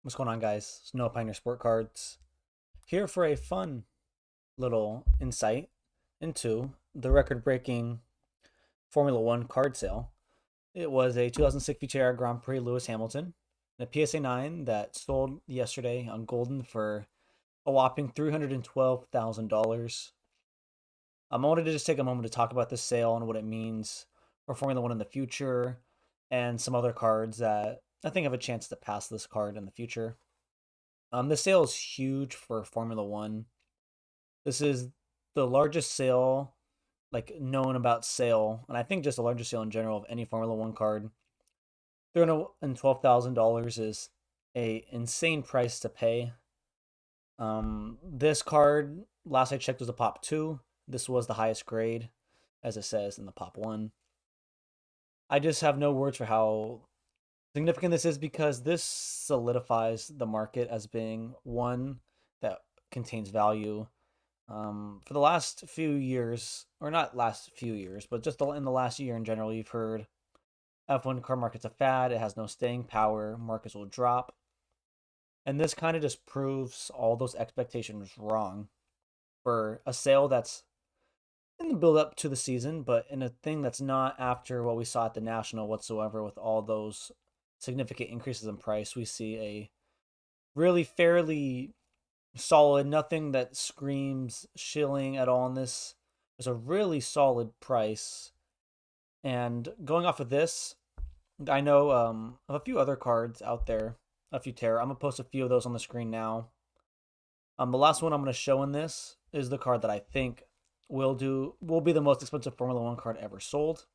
What's going on, guys? It's Noah Pioneer Sport Cards here for a fun little insight into the record-breaking Formula One card sale. It was a 2006 VTR Grand Prix Lewis Hamilton, and a PSA 9 that sold yesterday on Golden for a whopping $312,000. I wanted to just take a moment to talk about this sale and what it means for Formula One in the future, and some other cards that I think have a chance to pass this card in the future. The sale is huge for Formula One. This is the largest sale, like known about sale, and I think just the largest sale in general of any Formula One card. $312,000 is a insane price to pay. This card, last I checked, was a Pop 2. This was the highest grade, as it says in the Pop 1. I just have no words for how significant this is because this solidifies the market as being one that contains value. For the last few years, or not last few years, but just in the last year in general, you've heard F1 car market's a fad, it has no staying power, markets will drop. And this kind of just proves all those expectations wrong for a sale that's in the build up to the season, but in a thing that's not after what we saw at the National whatsoever with all those significant increases in price. We see a really fairly solid, nothing that screams shilling at all in this. It's a really solid price. And going off of this, I know of a few other cards out there, a few Terra. I'm gonna post a few of those on the screen now. The last one I'm gonna show in this is the card that I think will be the most expensive Formula One card ever sold.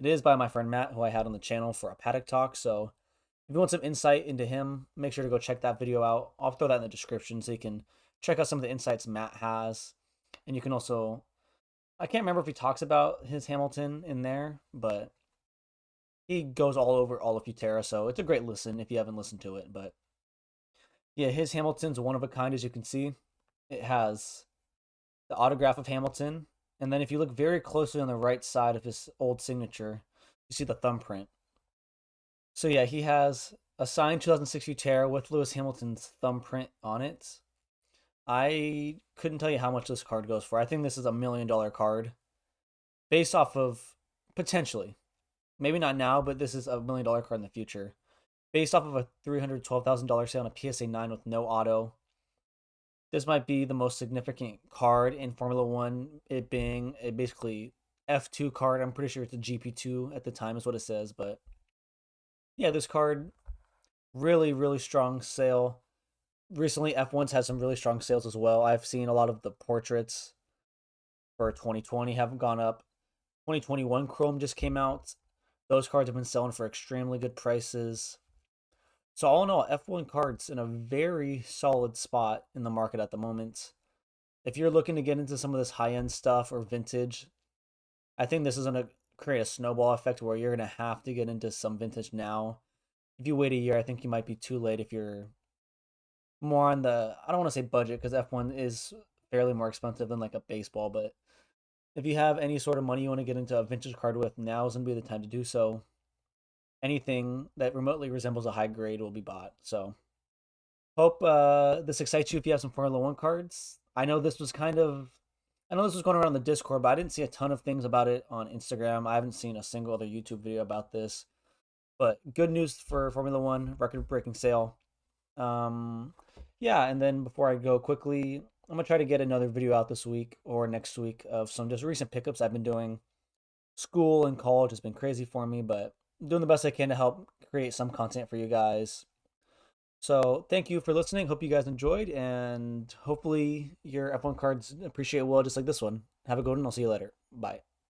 It is by my friend Matt, who I had on the channel for a paddock talk. So if you want some insight into him, make sure to go check that video out. I'll throw that in the description so you can check out some of the insights Matt has. And you can also, I can't remember if he talks about his Hamilton in there, but he goes all over all of Futera, so it's a great listen if you haven't listened to it. But yeah, his Hamilton's one of a kind, as you can see. It has the autograph of Hamilton, and then if you look very closely on the right side of his old signature, you see the thumbprint. So yeah, he has a signed 2006 Futera with Lewis Hamilton's thumbprint on it. I couldn't tell you how much this card goes for. I think this is $1 million card based off of potentially, maybe not now, but this is $1 million card in the future. Based off of a $312,000 sale on a PSA 9 with no auto, this might be the most significant card in Formula One, it being a basically F2 card. I'm pretty sure it's a GP2 at the time, is what it says. But yeah, this card, really, really strong sale. Recently, F1's had some really strong sales as well. I've seen a lot of the portraits for 2020 haven't gone up. 2021 Chrome just came out. Those cards have been selling for extremely good prices. So all in all, F1 cards in a very solid spot in the market at the moment. If you're looking to get into some of this high-end stuff or vintage, I think this is going to create a snowball effect where you're going to have to get into some vintage now. If you wait a year, I think you might be too late if you're more on the, I don't want to say budget because F1 is fairly more expensive than like a baseball, but if you have any sort of money you want to get into a vintage card with, now is going to be the time to do so. Anything that remotely resembles a high grade will be bought. So hope this excites you if you have some Formula One cards. I know this was going around the Discord, but I didn't see a ton of things about it on Instagram. I haven't seen a single other YouTube video about this. But good news for Formula One, record-breaking sale. Yeah, and then before I go quickly, I'm gonna try to get another video out this week or next week of some just recent pickups I've been doing. School and college has been crazy for me, but I'm doing the best I can to help create some content for you guys. So thank you for listening. Hope you guys enjoyed, and hopefully your F1 cards appreciate well, just like this one. Have a good one. I'll see you later. Bye.